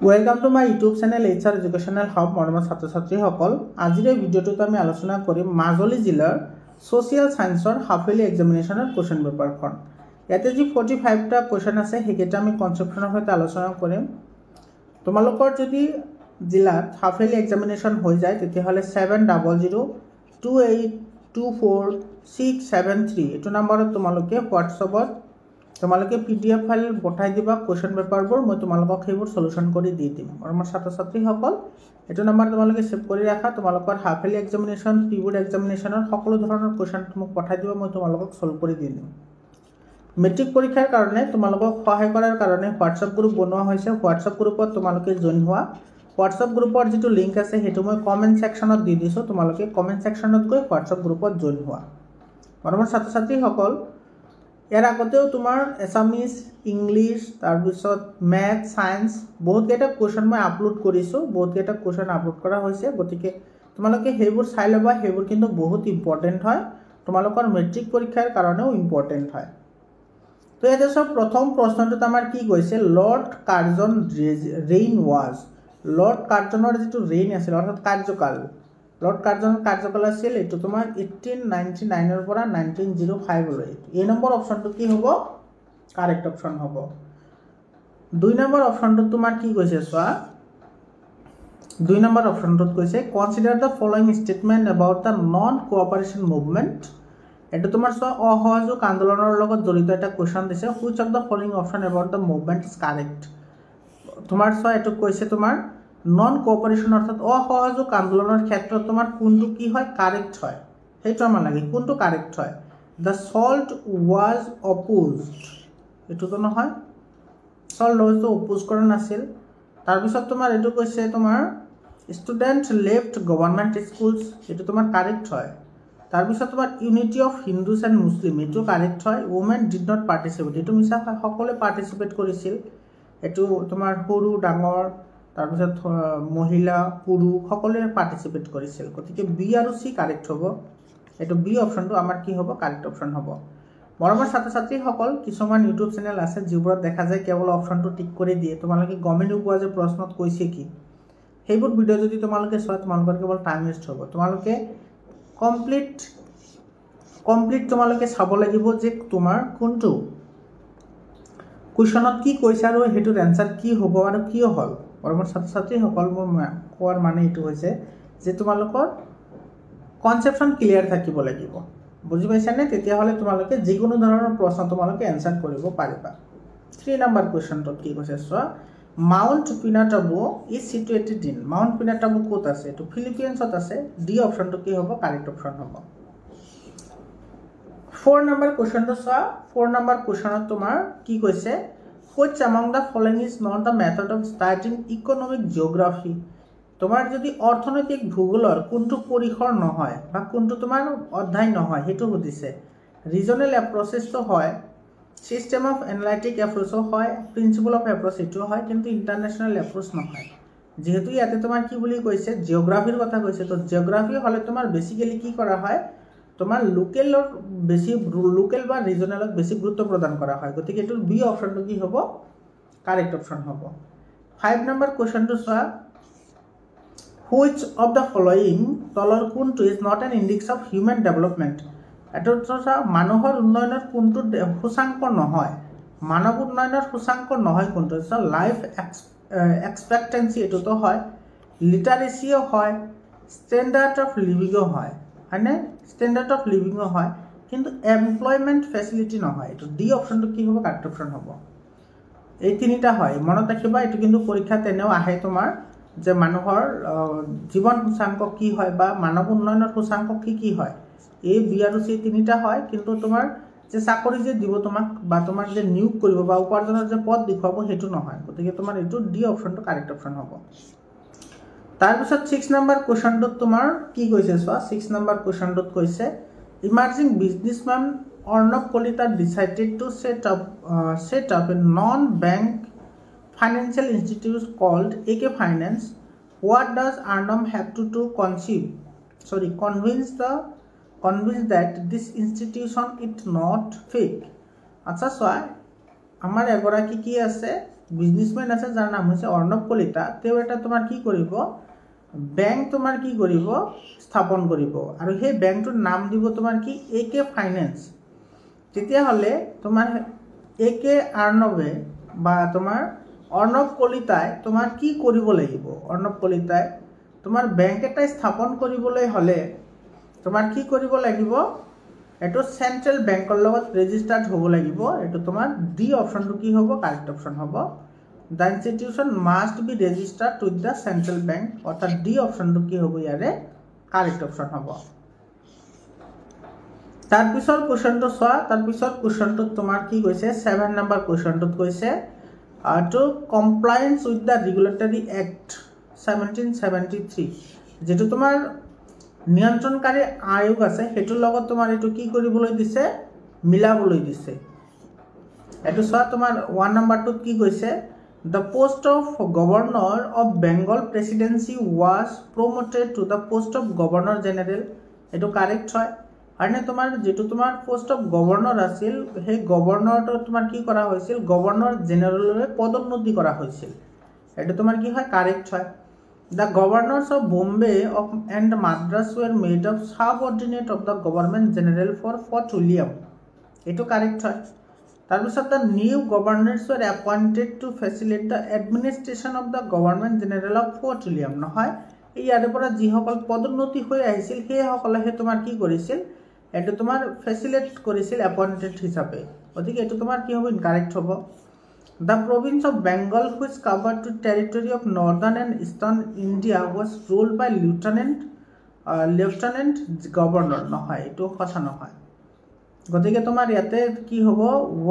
Welcome to my YouTube channel HR educational hub মৰমৰ ছাত্ৰ ছাত্ৰীসকল আজিৰ এই ভিডিঅ'টোত আমি আলোচনা কৰিম মাজুলী জিলাৰ সোশিয়াল সায়েন্সৰ হাফ-ইয়াৰলি এক্সামিনেশ্যনৰ কোৱেশ্চন পেপাৰখন ইয়াতে যি 45টা কোৱেশ্চন আছে সেইকেইটা আমি কনচেপ্টনৰ সৈতে আলোচনা কৰিম তোমালোকৰ যদি জিলাত হাফ-ইয়াৰলি এক্সামিনেশ্যন হৈ যায় তেতিয়াহ'লে 7002824673 এইটো নম্বৰত তোমালোকে হোৱাটছআপত তোমালোকে PDF ফাইল পঠাই দিবা কোৱেশ্চন পেপাৰবোৰ মই তোমালোকক সেইবোৰ সলিউশন কৰি দি দিম আৰু মোৰ ছাত্ৰ ছাত্ৰীসকল এইটো নম্বৰ তোমালোকে সেভ কৰি ৰাখা তোমালোকৰ হাফ-ইয়াৰলি এক্সামিনেশ্যন প্ৰি-বোৰ্ড এক্সামিনেশ্যনৰ সকলো ধৰণৰ কোৱেশ্চন মোক পঠাই দিবা মই তোমালোকক সলভ কৰি দি দিম মেট্ৰিক পৰীক্ষাৰ কাৰণে তোমালোকক সহায় কৰাৰ কাৰণে হোৱাটছআপ গ্ৰুপ বনোৱা হৈছে হোৱাটছআপ গ্ৰুপত তোমালোকে জইন হোৱা হোৱাটছআপ গ্ৰুপৰ যেটো লিংক আছে হেতু মই কমেন্ট সেকশনত দি দিছো তোমালোকে কমেন্ট সেকশনত গৈ হোৱাটছআপ গ্ৰুপত জইন হোৱা আৰু মোৰ ছাত্ৰ ছাত্ৰীসকল ইয়াৰ আগতেও তোমাৰ এছামিজ ইংলিশ তাৰপিছত ম্যাথ সায়েন্স বহুত কেইটা কোৱেশ্চন মই আপলোড কৰিছো বহুত কেইটা কোৱেশ্চন আপলোড কৰা হৈছে গতিকে তোমালোকে হেবোৰ চাই লবা হেবোৰ কিন্তু বহুত ইম্পৰ্টেন্ট হয় তোমালোকৰ মেট্ৰিক পৰীক্ষাৰ কাৰণেও ইম্পৰ্টেন্ট হয় তো ইয়াতে সব প্ৰথম প্ৰশ্নটো আমাৰ কি কৈছে লৰ্ড কাৰ্জন ৰেইন ওয়াজ লৰ্ড কাৰ্জনৰ যেটো ৰেইন আছিল অৰ্থাৎ কাৰ্যকাল লৰ্ড কাৰ্জনৰ কাৰ্যকাল আছিল এটো তোমাৰ 1899 ৰ পৰা 1905 লৈ এই নম্বৰ অপচনটো কি হ'ব কাৰেক্ট অপচন হ'ব দুই নম্বৰ অপচনটো তোমাৰ কি কৈছে সোৱা দুই নম্বৰ অপচনটোত কৈছে consider the following statement about the non cooperation movement এটো তোমাৰ সোৱা অসহযোগ আন্দোলনৰ লগত জড়িত এটা কোৱেশ্চন দিছে which of the following option about the movement is correct তোমাৰ সোৱা এটো কৈছে তোমাৰ নন কোঅপাৰেশন অৰ্থাৎ অসহযোগ আন্দোলনৰ ক্ষেত্ৰত তোমাৰ কোনটো কি হয় কাৰেক্ট হয় হেটো আমাৰ লাগে কোনটো কারেক্ট হয় the salt was opposed এটো তো নহয় salt was opposed কৰা নাছিল তাৰ পিছত তোমাৰ এটো কৈছে তোমাৰ student left government schools এটো তোমাৰ কাৰেক্ট হয় তাৰ পিছত তোমাৰ unity of hindus and muslim এটো কাৰেক্ট হয় women did not participate এটো মিছা সকলে পাৰ্টিসিপেট কৰিছিল এটো তোমাৰ সৰু ডাঙৰ তাৰ পিছত মহিলা পুৰুষ সকলে পাৰ্টিসিপেট কৰিছিল গতিকে বি আৰু সি কাৰেক্ট হ'ব এটো বি অপচনটো আমাৰ কি হ'ব কাৰেক্ট অপচন হ'ব মৰমৰ ছাত্ৰ ছাত্ৰী সকল কিছুমান ইউটিউব চেনেল আছে যিবোৰত দেখা যায় কেৱল অপচনটো টিক কৰি দিয়ে তোমালোকে গমেন্ট পোৱা যে প্ৰশ্নত কৈছে কি হেবোৰ ভিডিও যদি তোমালোকে চোৱা তোমালোকৰ কেৱল টাইম ওয়েষ্ট হ'ব তোমালোকে কমপ্লিট তোমালোকে চাব লাগিব যে তোমাৰ কোনটো কোৱেশ্চনত কি কৈছে আৰু হেতুৰ আনসাৰ কি হ'ব আৰু কি হ'ল মৰমৰ ছাত্ৰ ছাত্ৰী সকল মোৰ কোৱাৰ মানে এটো হৈছে যে তোমালোকৰ কনসেপশন ক্লিয়াৰ থাকিব লাগিব বুজি পাইছা নে তেতিয়া হলে তোমালোকে যিকোনো ধৰণৰ প্ৰশ্ন তোমালোকে আনসাৰ কৰিব পাৰিবা 3 নম্বৰ কোৱেশ্চনটো কি কৈছে so Mount Pinatubo is situated in Mount Pinatubo ক'ত আছে এটো ফিলিপাইনছত আছে ডি অপচনটো কি হ'ব কারেক্ট অপচন হ'ব 4 নম্বৰ কোৱেশ্চনটো সো 4 নম্বৰ কোৱেশ্চনত তোমাৰ কি কৈছে which among the following is not the method of studying economic geography তোমার যদি অর্থনৈতিক ভূগোলৰ কোনটো পৰীক্ষৰ নহয় বা কোনটো তোমাৰ অধ্যায় নহয় হেতু বুজিছে ৰিজনাল এপ্ৰোচেছ তো হয় সিস্টেম অফ এনালাইটিক এপ্ৰোচো হয় প্ৰিন্সিপল অফ এপ্ৰোচ এটো হয় কিন্তু ইন্টাৰনেশনাল এপ্ৰোচ নহয় যেহেতু ইয়াতে তোমাৰ কি বুলি কৈছে জিওগ্ৰাফিৰ কথা কৈছে তো জিওগ্ৰাফি হলে তোমাৰ বেসিক্যালি কি কৰা হয় তোমাৰ লোকেলৰ বেছি লোকেল বা ৰিজনালত বেছি গুৰুত্ব প্ৰদান কৰা হয় গতিকে এটো বি অপচনটো কি হ'ব কাৰেক্ট অপচন হ'ব 5 number কোৱেশ্চনটো সোৱা which of the following তলৰ কোনটো is not an index of human development এটো তো মানুহৰ উন্নয়নৰ কোনটো সূচাংক নহয় মানৱ উন্নয়নৰ সূচাংক নহয় কোনটো লাইফ এক্সপেক্টেন্সি এটো তো হয় লিটাৰেসিও হয় স্ট্যান্ডার্ড অফ লিভিংও হয় মানে স্ট্যান্ডার্ড অফ লিভিংও হয় কিন্তু এমপ্লয়মেন্ট ফ্যাসিলিটি নহয় এটো ডি অপচনটো কি হ'ব কারেক্ট অপচন হ'ব এই তিনিটা হয় মনত ৰাখিবা এটো কিন্তু পৰীক্ষা তেনেও আহে তোমাৰ যে মানুহৰ জীৱন সূচাংক কি হয় বা মানৱ উন্নয়নৰ সূচাংক কি হয় এই বি আৰু সি তিনিটা হয় কিন্তু তোমাৰ যে চাকৰি যে দিব তোমাক বা তোমাক যে নিয়োগ কৰিব বা উপাৰ্জনৰ যে পদ দেখুৱাব হেতু নহয় গতিকে তোমাৰ এটো ডি অপচনটো কাৰেক্ট অপচন হ'ব তাৰ পিছত 6 নম্বৰ কোৱেশ্চনটো তোমাৰ কি কৈছে সো 6 নম্বৰ কোৱেশ্চনটোত কৈছে emerging businessman Arnab Kalita decided to set up a non-bank financial institute called AK Finance. What does Arnam have to convince that this institution is not fake? আচ্ছা সোয়া আমার এগৰাকী কি আছে বিজনেছমেন আছে যাৰ নাম হৈছে অৰ্ণৱ কলিতা, তেওঁ এটা তোমাৰ কি কৰিব বেংক তোমাৰ কি কৰিব স্থাপন কৰিব আৰু সেই বেংকটোৰ নাম দিব তোমাৰ কি AK ফাইনেন্স। তেতিয়াহ'লে তোমাৰ AK আৰ্ণৱে বা তোমাৰ অৰ্ণৱ কলিতাই তোমাৰ কি কৰিব লাগিব? অৰ্ণৱ কলিতাই তোমাৰ বেংক এটা স্থাপন কৰিবলৈ হ'লে তোমাৰ কি কৰিব লাগিব? এইটো চেন্ট্ৰেল বেংকৰ লগত ৰেজিষ্টাৰ্ড হ'ব লাগিব। এইটো তোমাৰ ডি অপশ্যনটো কি হ'ব? কাৰেক্ট অপশ্যন হ'ব। The institution must B registered with the central bank, অৰ্থাৎ ডি অপশ্যনটো কি হ'ব? ইয়াৰে কাৰেক্ট অপশ্যন হ'ব। তাৰপিছৰ কুৱেশ্যনটো চোৱা, তাৰপিছৰ কুৱেশ্যনটোত তোমাৰ কি কৈছে? 7 নম্বৰ কুৱেশ্যনটোত কৈছে to compliance with the regulatory act 1773, যেটো তোমাৰ নিয়ন্ত্ৰণকাৰী আয়োগ আছে সেইটোৰ লগত তোমাৰ এইটো কি কৰিবলৈ দিছে? মিলাবলৈ দিছে। এইটো চোৱা, তোমাৰ 1 নম্বৰটোত কি কৈছে? The post of Governor of Bengal Presidency was promoted to the post of Governor General, এইটো কাৰেক্ট হয়। হয়নে? তোমাৰ যেটো তোমাৰ পোষ্ট অফ গভৰ্ণৰ আছিল সেই গভৰ্ণৰটো তোমাৰ কি কৰা হৈছিল? গভৰ্ণৰ জেনেৰেললৈ পদোন্নতি কৰা হৈছিল। এইটো তোমাৰ কি হয়? কাৰেক্ট হয়। The governors of Bombay and Madras were made of subordinate of the Government General for Fort William, এইটো কাৰেক্ট হয়। তাৰপিছত the new governors were appointed to facilitate the administration of the Government General of Fort William, নহয় ইয়াৰে পৰা যিসকল পদোন্নতি হৈ আহিছিল সেইসকলেহে তোমাৰ কি কৰিছিল? এইটো তোমাৰ ফেচিলেট কৰিছিল এপইণ্টেড হিচাপে, গতিকে এইটো তোমাৰ কি হ'ব? ইনকাৰেক্ট হ'ব। The province of Bengal, which covered the territory of northern and eastern India, was ruled by lieutenant governor, নহয় এইটো সঁচা নহয়। গতিকে তোমাৰ ইয়াতে কি হ'ব?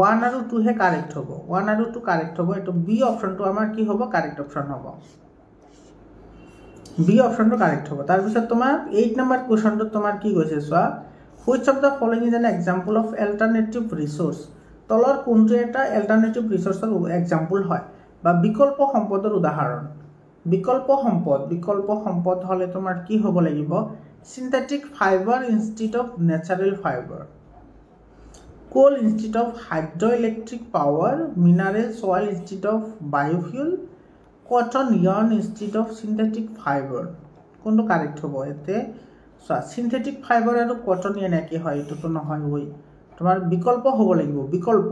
1 আৰু 2 হে কাৰেক্ট হ'ব। 1 আৰু 2 কাৰেক্ট হ'ব। এইটো বি অপশ্যনটো আমাৰ কি হ'ব? কাৰেক্ট অপশ্যন হ'ব। বি অপশ্যনটো কাৰেক্ট হ'ব। তাৰপিছত তোমাৰ 8 নম্বৰ কুৱেশ্যনটোত তোমাৰ কি কৈছে চোৱা, which of the following is an example of alternative resource, তলৰ কোনটো এটা অল্টাৰনেটিভ ৰিসোৰ্সৰ এক্সাম্পল হয় বা বিকল্প সম্পদৰ উদাহৰণ? বিকল্প সম্পদ হলে তোমাৰ কি হ'ব লাগিব? Synthetic fibre instead of natural fibre, coal instead of hydroelectric power, mineral oil instead of biofuel, cotton yarn instead of synthetic fibre. কোনটো কাৰেক্ট হ'ব? এতে চোৱা, সিনথেটিক ফাইবাৰ আৰু কটন yarn একে হয়, এটোতো নহয় হৈ তোমাৰ বিকল্প হ'ব লাগিব। বিকল্প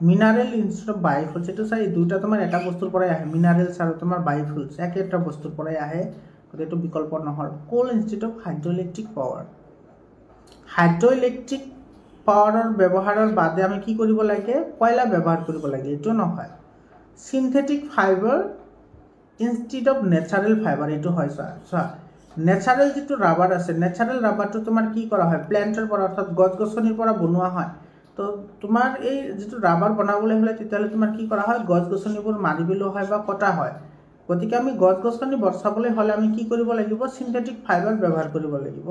মিনাৰেল ইনস্টেড অফ বায়োফুলস, এইটো চাই দুটা তোমাৰ এটা বস্তুৰ পৰাই আহে, মিনাৰেলস আৰু তোমাৰ বায়োফুলস একে এটা বস্তুৰ পৰাই আহে, গতিকে এইটো বিকল্প নহয়। Coal instead of hydroelectric power, hydroelectric পাৱাৰৰ ব্যৱহাৰৰ বাদে আমি কি কৰিব লাগে? কয়লা ব্যৱহাৰ কৰিব লাগে, এইটো নহয়। Synthetic fibre instead of natural fibre, এইটো হয়। চোৱা, নেচাৰেল যেটো ৰাবাৰ আছে, নেচাৰেল ৰাবাৰটো তোমাৰ কি কৰা হয়? প্লেন্টৰ পৰা, অৰ্থাৎ গছ গছনিৰ পৰা বনোৱা হয়। তো তোমাৰ এই যেটো ৰাবাৰ বনাবলৈ হলে তেতিয়ালে তোমাৰ কি কৰা হয়? গছ গছনিবোৰ মাৰি পেলোৱা হয় বা কটা হয়। গতিকে আমি গছ গছনি বচাবলৈ হলে আমি কি কৰিব লাগিব? সিনথেটিক ফাইবাৰ ব্যৱহাৰ কৰিব লাগিব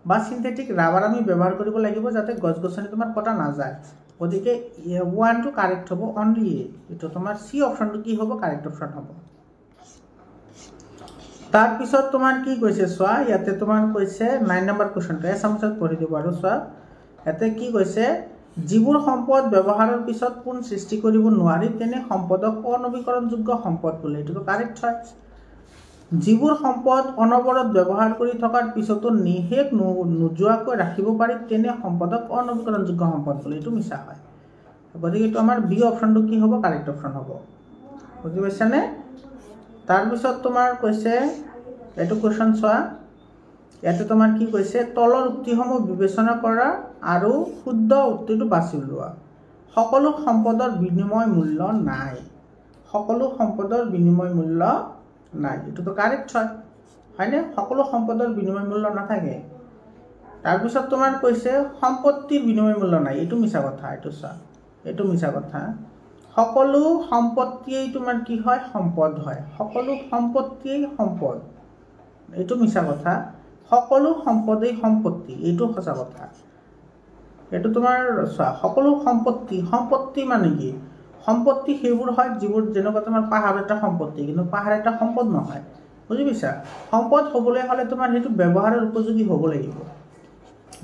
বা সিনথেটিক ৰাবাৰ আমি ব্যৱহাৰ কৰিব লাগিব যাতে গছ গছনি তোমাৰ কটা নাযায়। গতিকে 1 টো কাৰেক্ট হ'ব, অনলি এইটো তোমাৰ সি অপশ্যনটো কি হ'ব? কাৰেক্ট অপশ্যন হ'ব। তাৰপিছত তোমাৰ কি কৈছে চোৱা, ইয়াতে তোমাৰ কৈছে 9 নম্বৰ কুৱেশ্যনটো এছামছত পঢ়ি দিব আৰু চোৱা, ইয়াতে কি কৈছে? যিবোৰ সম্পদ ব্যৱহাৰৰ পিছত পুন সৃষ্টি কৰিব নোৱাৰি তেনে সম্পদক অনবীকৰণযোগ্য সম্পদ বোলে, এইটো কাৰেক্ট হয়। যিবোৰ সম্পদ অনবৰত ব্যৱহাৰ কৰি থকাৰ পিছতো নিশেষ নোযোৱাকৈ ৰাখিব পাৰি তেনে সম্পদক অনবীকৰণযোগ্য সম্পদ বোলে, এইটো মিছা হয়। গতিকে এইটো আমাৰ বি অপশ্যনটো কি হ'ব? কাৰেক্ট অপশ্যন হ'ব। বুজি পাইছানে? তাৰপিছত তোমাৰ কৈছে এইটো কুৱেশ্যন চোৱা, ইয়াতে তোমাৰ কি কৈছে? তলৰ উক্তিসমূহ বিবেচনা কৰা আৰু শুদ্ধ উক্তিটো বাছি উলিওৱা। সকলো সম্পদৰ বিনিময় মূল্য নাই, সকলো সম্পদৰ বিনিময় মূল্য নাই, এইটোতো কাৰেক্ট হয়, হয়নে? সকলো সম্পদৰ বিনিময় মূল্য নাথাকে। তাৰপিছত তোমাৰ কৈছে সম্পত্তিৰ বিনিময় মূল্য নাই, এইটো মিছা কথা। এইটো চোৱা, এইটো মিছা কথা। সকলো সম্পত্তিয়েই তোমাৰ কি হয়? সম্পদ হয়। সকলো সম্পত্তিয়েই সম্পদ, এইটো মিছা কথা। সকলো সম্পদেই সম্পত্তি, এইটো সঁচা কথা। এইটো তোমাৰ চোৱা, সকলো সম্পত্তি মানে কি? সম্পত্তি সেইবোৰ হয় যিবোৰ, যেনেকুৱা তোমাৰ পাহাৰ এটা সম্পত্তি, কিন্তু পাহাৰ এটা সম্পদ নহয়। বুজি পাইছা? সম্পদ হ'বলৈ হ'লে তোমাৰ সেইটো ব্যৱহাৰৰ উপযোগী হ'ব লাগিব।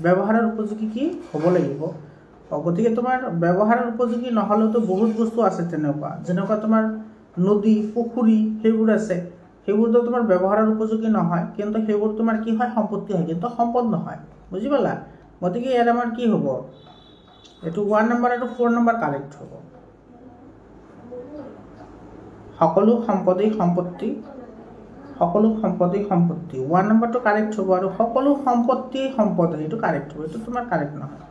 ব্যৱহাৰৰ উপযোগী কি হ'ব লাগিব? গতিকে তোমাৰ ব্যৱহাৰৰ উপযোগী নহ'লেওতো বহুত বস্তু আছে তেনেকুৱা, যেনেকুৱা তোমাৰ নদী পুখুৰী সেইবোৰ আছে, সেইবোৰতো তোমাৰ ব্যৱহাৰৰ উপযোগী নহয়, কিন্তু সেইবোৰ তোমাৰ কি হয় সম্পত্তি হয়, কিন্তু সম্পদ নহয়, বুজি পালা? গতিকে ইয়াত আমাৰ কি হ'ব, এইটো 1 নম্বৰ আৰু 4 নম্বৰ কাৰেক্ট হ'ব। সকলো সম্পদেই সম্পত্তি, সকলো সম্পদেই সম্পত্তি 1 নম্বৰটো কাৰেক্ট হ'ব, আৰু সকলো সম্পত্তি সম্পদ এইটো কাৰেক্ট হ'ব, এইটো তোমাৰ কাৰেক্ট নহয়।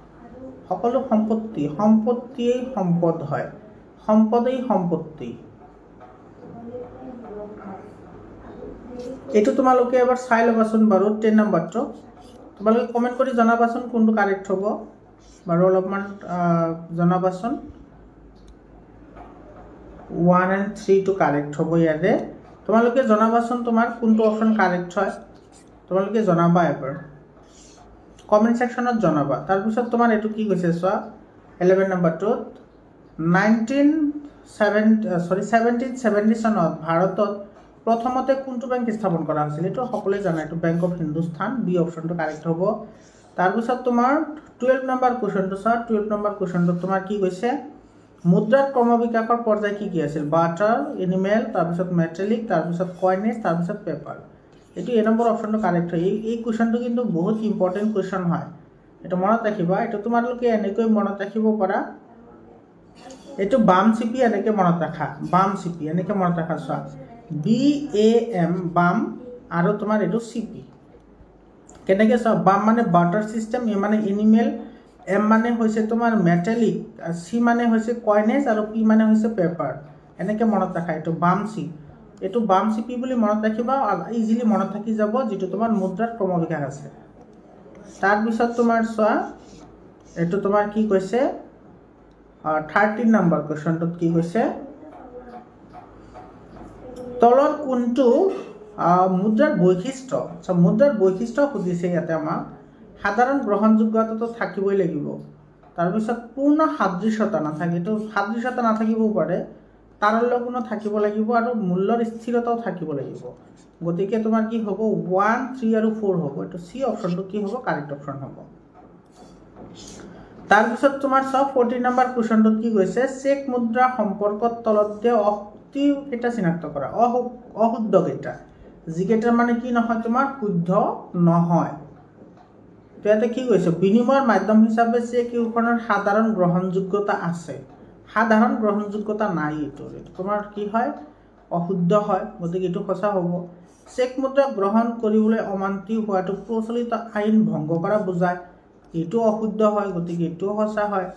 সকলো সম্পত্তি সম্পত্তিয়েই সম্পদ হয়, সম্পদেই সম্পত্তি, এইটো তোমালোকে এবাৰ চাই ল'বাচোন বাৰু। 10 নম্বৰটো তোমালোকে কমেণ্ট কৰি জনাবাচোন কোনটো কাৰেক্ট হ'ব বাৰু, অলপমান জনাবাচোন। 1 and 3টো কাৰেক্ট হ'ব ইয়াতে, তোমালোকে জনাবাচোন তোমাৰ কোনটো অপশ্যন কাৰেক্ট হয়, তোমালোকে জনাবা এবাৰ কমেণ্ট ছেকশ্যনত জনাবা। তাৰপিছত তোমাৰ এইটো কি কৈছে চোৱা 11 নম্বৰটোত 1770 চনত ভাৰতত প্ৰথমতে কোনটো বেংক স্থাপন কৰা হৈছিল, এইটো সকলোৱে জানে, এইটো বেংক অফ হিন্দুস্তান, বি অপশ্যনটো কাৰেক্ট হ'ব। তাৰপিছত তোমাৰ 12 নম্বৰ কুৱেশ্যনটো চোৱা, 12 নম্বৰ কুৱেশ্যনটোত তোমাৰ কি কৈছে, মুদ্ৰাৰ ক্ৰমবিকাশৰ পৰ্যায় কি কি আছিল, বাটাৰ, এনিমেল, তাৰপিছত মেটেলিক, তাৰপিছত কইনেজ, তাৰপিছত পেপাৰ, এইটো এ নম্বৰ অপশ্যনটো কাৰেক্ট হয়। এই কুৱেশ্যনটো কিন্তু বহুত ইম্পৰ্টেণ্ট কুৱেশ্যন হয়, এইটো মনত ৰাখিবা। এইটো তোমালোকে এনেকৈ মনত ৰাখিব পাৰা, এইটো বাম চিপি এনেকৈ মনত ৰাখা, বাম চিপি এনেকৈ মনত ৰাখা চোৱা, BAM বাম, আৰু তোমাৰ এইটো চিপি কেনেকৈ চোৱা, বাম মানে বাটাৰ চিষ্টেম, এ মানে এনিমেল, এম মানে হৈছে তোমাৰ মেটেলিক, চি মানে হৈছে কইনেজ, আৰু পি মানে হৈছে পেপাৰ, এনেকৈ মনত ৰাখা, এইটো বাম চি, এইটো বাম চিপি বুলি মনত ৰাখিবা, ইজিলি মনত থাকি যাব, যিটো তোমাৰ মুদ্ৰাৰ ক্ৰমবিকাশ আছে। তাৰপিছত তোমাৰ চোৱা এইটো তোমাৰ কি কৈছে 13 নম্বৰ কুৱেশ্যনটোত কি কৈছে, তলত কোনটো মুদ্ৰাৰ বৈশিষ্ট্য, মুদ্ৰাৰ বৈশিষ্ট্য সুধিছে ইয়াতে আমাক, সাধাৰণ গ্ৰহণযোগ্যতাটো থাকিবই লাগিব, তাৰপিছত পূৰ্ণ সাদৃশ্যতা নাথাকে, এইটো সাদৃশ্যতা নাথাকিবও পাৰে, তাৰল্য গুণ থাকিব লাগিব, আৰু মূল্যৰ স্থিৰতাও থাকিব লাগিব। গতিকে তোমাৰ কি হ'ব 1, 3 আৰু 4 হ'ব, এইটো চি অপশ্যনটো কি হ'ব কাৰেক্ট অপশ্যন হ'ব। তাৰপিছত তোমাৰ চব 14 নম্বৰ কুৱেশ্যনটোত কি কৈছে, চেক মুদ্ৰা সম্পৰ্কত তলত দিয়া কেইটা চিনাক্ত কৰা, অশুদ্ধ কেইটা, যিকেইটাৰ মানে কি নহয় তোমাৰ শুদ্ধ নহয়। ইয়াতে কি কৈছে, বিনিময়ৰ মাধ্যম হিচাপে চেক ইউখনৰ সাধাৰণ গ্ৰহণযোগ্যতা আছে, সাধাৰণ গ্ৰহণযোগ্যতা নাই, এইটো তোমাৰ কি হয় অশুদ্ধ হয়, গতিকে এইটো সঁচা হ'ব। চেক মুদ্ৰা গ্ৰহণ কৰিবলৈ অমান্তি হোৱাটো প্ৰচলিত আইন ভংগ কৰা বুজায়, এইটো অশুদ্ধ হয়, গতিকে এইটোও সঁচা হয়।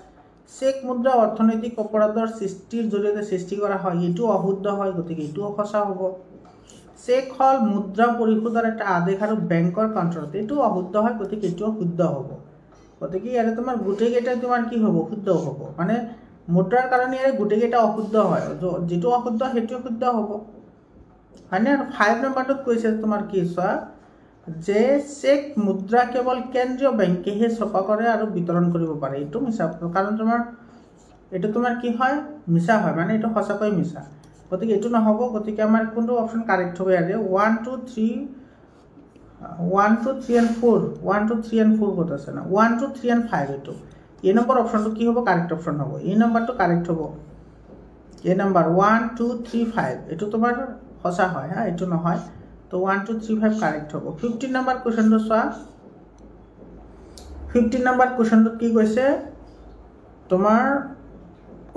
চেক মুদ্ৰা অৰ্থনৈতিক অপৰাধৰ সৃষ্টিৰ জৰিয়তে সৃষ্টি কৰা হয়, এইটো অশুদ্ধ হয়, গতিকে এইটোও সঁচা হ'ব। চেক হ'ল মুদ্ৰা পৰিশোধৰ এটা আদেশ আৰু বেংকৰ কাউণ্টাৰত, এইটো অশুদ্ধ হয়, গতিকে এইটোও শুদ্ধ হ'ব। গতিকে ইয়াৰে তোমাৰ গোটেইকেইটাই তোমাৰ কি হ'ব শুদ্ধ হ'ব, মানে মুদ্ৰাৰ কাৰণে ইয়াৰে গোটেইকেইটা অশুদ্ধ হয়, যিটো অশুদ্ধ সেইটোও শুদ্ধ হ'ব, হয়নে? আৰু 5 নম্বৰটোত কৈছে তোমাৰ কি চোৱা, যে চেক মুদ্ৰা কেৱল কেন্দ্ৰীয় বেংকেহে ছপা কৰে আৰু বিতৰণ কৰিব পাৰে, এইটো মিছা, কাৰণ এইটো তোমাৰ কি হয় মিছা হয়, মানে এইটো সঁচাকৈ মিছা, গতিকে এইটো নহ'ব। গতিকে আমাৰ কোনটো অপশ্যন কাৰেক্ট হ'ব ইয়াৰে 1, 2, 3 and 4, 1, 2, 3 and 4 ক'ত আছে না, 1, 2, 3 and 5, এইটো এই নম্বৰ অপশ্যনটো কি হ'ব কাৰেক্ট অপশ্যন হ'ব, এই নম্বৰটো কাৰেক্ট হ'ব, এই নম্বৰ 1, 2, 3, 5 এইটো তোমাৰ সঁচা হয়, হা এইটো নহয়, তো 1, 2, 3, 5 কাৰেক্ট হ'ব। 15 নম্বৰ কুৱেশ্যনটো চোৱা, 15 নম্বৰ কুৱেশ্যনটোত কি কৈছে, তোমাৰ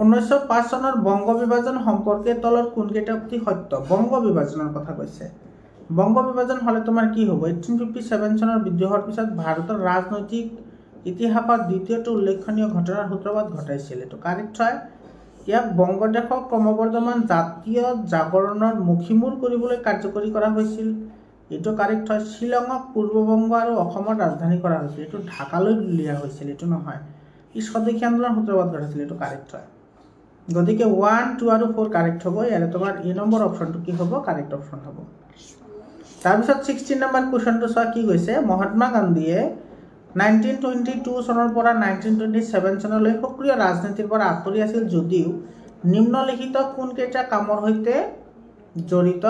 1905 চনৰ বংগ বিভাজন সম্পৰ্কে তলৰ কোনকেইটা উক্তি সত্য, বংগ বিভাজনৰ কথা কৈছে। বংগ বিভাজন হ'লে তোমাৰ কি হ'ব, 1857 চনৰ বিদ্ৰোহৰ পিছত ভাৰতৰ ৰাজনৈতিক ইতিহাসত দ্বিতীয়টো উল্লেখনীয় ঘটনাৰ সূত্ৰপাত ঘটাইছিল, এইটো কাৰেক্ট হয়। ইয়াক বংগদেশক ক্ৰমবৰ্ধমান জাতীয় জাগৰণৰ মুখীমূৰ কৰিবলৈ কাৰ্যকৰী কৰা হৈছিল, এইটো কাৰেক্ট হয়। শ্বিলঙক পূৰ্ববংগ আৰু অসমৰ ৰাজধানী কৰা হৈছিল, এইটো ঢাকালৈ উলিওৱা হৈছিল, এইটো নহয়। ই স্বদেশী আন্দোলনৰ সূত্ৰপাত ঘটাইছিল, এইটো কাৰেক্ট হয়। গতিকে 1, 2 আৰু 4 কাৰেক্ট হ'ব, ইয়াৰে তোমাৰ এই নম্বৰ অপশ্যনটো কি হ'ব কাৰেক্ট অপশ্যন হ'ব। তাৰপিছত 16 নম্বৰ কুৱেশ্যনটো চোৱা কি কৈছে, মহাত্মা গান্ধীয়ে 1922 চনৰ পৰা 1927 চনলৈ সক্ৰিয় ৰাজনীতিৰ পৰা আঁতৰি আছিল যদিও নিম্নলিখিত কোনকেইটা কামৰ সৈতে জড়িত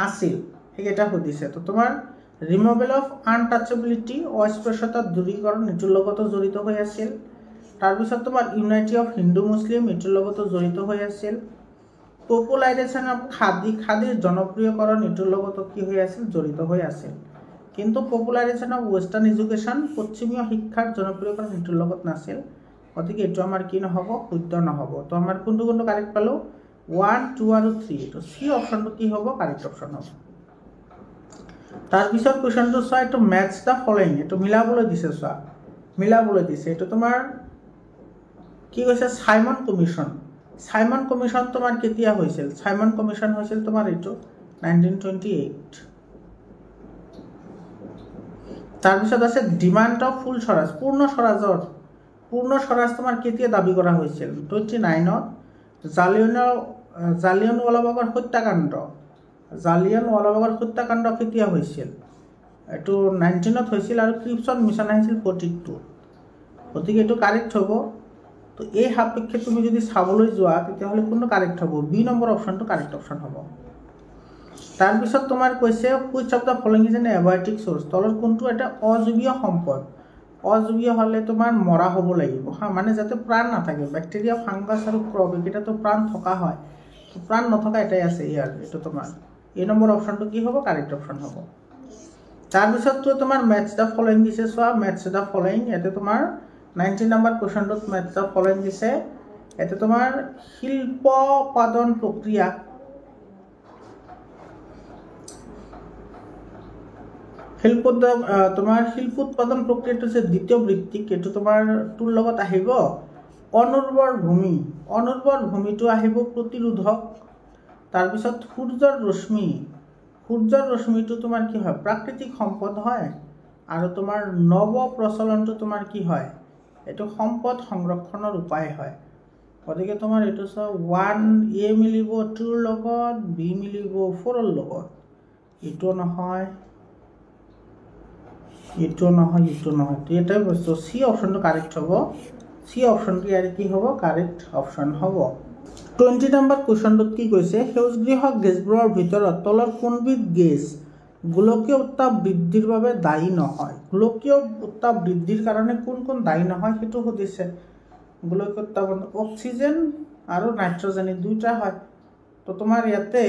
আছিল, সেইকেইটা সুধিছে। তো তোমাৰ ৰিমুভেল অফ আনটাচেবিলিটি, অস্পৃশ্যতা দূৰীকৰণ, এইটোৰ লগতো জড়িত হৈ আছিল। তাৰপিছত তোমাৰ ইউনাইটি অফ হিন্দু মুছলিম এইটোৰ লগতো জড়িত হৈ আছিল। পপুলাৰাইজেশ্যন অফ খাদীৰ জনপ্ৰিয়কৰণ এইটোৰ লগতো কি হৈ আছিল, জড়িত হৈ আছিল। কিন্তু পপুলাৰাইজেশ্যন অফ ৱেষ্টাৰ্ণ এডুকেশ্যন, পশ্চিমীয় শিক্ষাৰ জনপ্ৰিয়কৰণ এইটোৰ লগত নাছিল। গতিকে এইটো আমাৰ কি নহ'ব, শুদ্ধ নহ'ব। তো আমাৰ কোনটো কাৰেক্ট পালোঁ, 1, 2 আৰু 3। এইটো চি অপশ্যনটো কি হ'ব, কাৰেক্ট অপশ্যন হ'ব। তাৰপিছত কুৱেশ্যনটো চোৱা, এইটো মেটছ দ্য ফলোইং, এইটো মিলাবলৈ দিছে, চোৱা মিলাবলৈ দিছে। এইটো তোমাৰ কি কৈছে, চাইমন কমিশ্যন। চাইমন কমিশ্যন তোমাৰ কেতিয়া হৈছিল? চাইমন কমিশ্যন হৈছিল তোমাৰ এইটো 1928। তাৰপিছত আছে ডিমাণ্ড অফ ফুল স্বৰাজ, পূৰ্ণ স্বৰাজ তোমাৰ কেতিয়া দাবী কৰা হৈছিল? 29ত। জালিয়নৱালাবাগৰ হত্যাকাণ্ড কেতিয়া হৈছিল? এইটো 19ত হৈছিল আৰু ক্ৰিপছন মিছন আহিছিল 42। গতিকে এইটো কাৰেক্ট হ'ব। তো এই সাপেক্ষে তুমি যদি চাবলৈ যোৱা তেতিয়াহ'লে কোনটো কাৰেক্ট হ'ব? বি নম্বৰ অপশ্যনটো কাৰেক্ট অপশ্যন হ'ব। তাৰপিছত তোমাৰ কৈছে which of the following is an abiotic source, তলৰ কোনটো এটা অজীৱীয় সম্পদ? অজীৱীয় হ'লে তোমাৰ মৰা হ'ব লাগিব, মানে যাতে প্ৰাণ নাথাকে। বেক্টেৰিয়া, ফাংগাছ আৰু ক্ৰপ এইকেইটাতো প্ৰাণ থকা হয়, প্ৰাণ নথকা এটাই আছে ইয়াৰ, এইটো তোমাৰ এই নম্বৰ অপশ্যনটো কি হ'ব, কাৰেক্ট অপশ্যন হ'ব। তাৰপিছততো তোমাৰ মেটছ দ্য ফলোইং দিছে, চোৱা মেটছ দ্য ফলোইং। ইয়াতে তোমাৰ 19 নম্বৰ কুৱেশ্যনটোত মেটছ দ্য ফলোইং দিছে। ইয়াতে তোমাৰ শিল্পোৎপাদন প্ৰক্ৰিয়া, তোমাৰ শিল্পোৎপাদন প্ৰক্ৰিয়াটো যে দ্বিতীয় বৃত্তিক, এইটো তোমাৰ তোৰ লগত আহিব অনুৰ্বৰ ভূমিটো আহিব প্ৰতিৰোধক। তাৰপিছত সূৰ্যৰ ৰশ্মিটো তোমাৰ কি হয়, প্ৰাকৃতিক সম্পদ হয়। আৰু তোমাৰ নৱ প্ৰচলনটো তোমাৰ কি হয়, এইটো সম্পদ সংৰক্ষণৰ উপায় হয়। গতিকে তোমাৰ এইটো চোৱা 1A মিলিব 2ৰ লগত, বি মিলিব 4ৰ লগত। এইটো নহয়, এইটো এটাই বস্তু। চি অপশ্যনটো কাৰেক্ট হ'ব। চি অপশ্যনটো ইয়াৰ কি হ'ব, কাৰেক্ট অপশ্যন হ'ব। 20 নম্বৰ কুৱেশ্যনটোত কি কৈছে, সেউজগৃহ গেছবোৰৰ ভিতৰত তলৰ কোনবিধ গেছ গোলকীয় উত্তাপ বৃদ্ধিৰ বাবে দায়ী নহয়? গোলকীয় উত্তাপ বৃদ্ধিৰ কাৰণে কোন দায়ী নহয় সেইটো সুধিছে। গোলকীয় উত্তাপ অক্সিজেন আৰু নাইট্ৰজেন এই দুইটা হয়। তো তোমাৰ ইয়াতে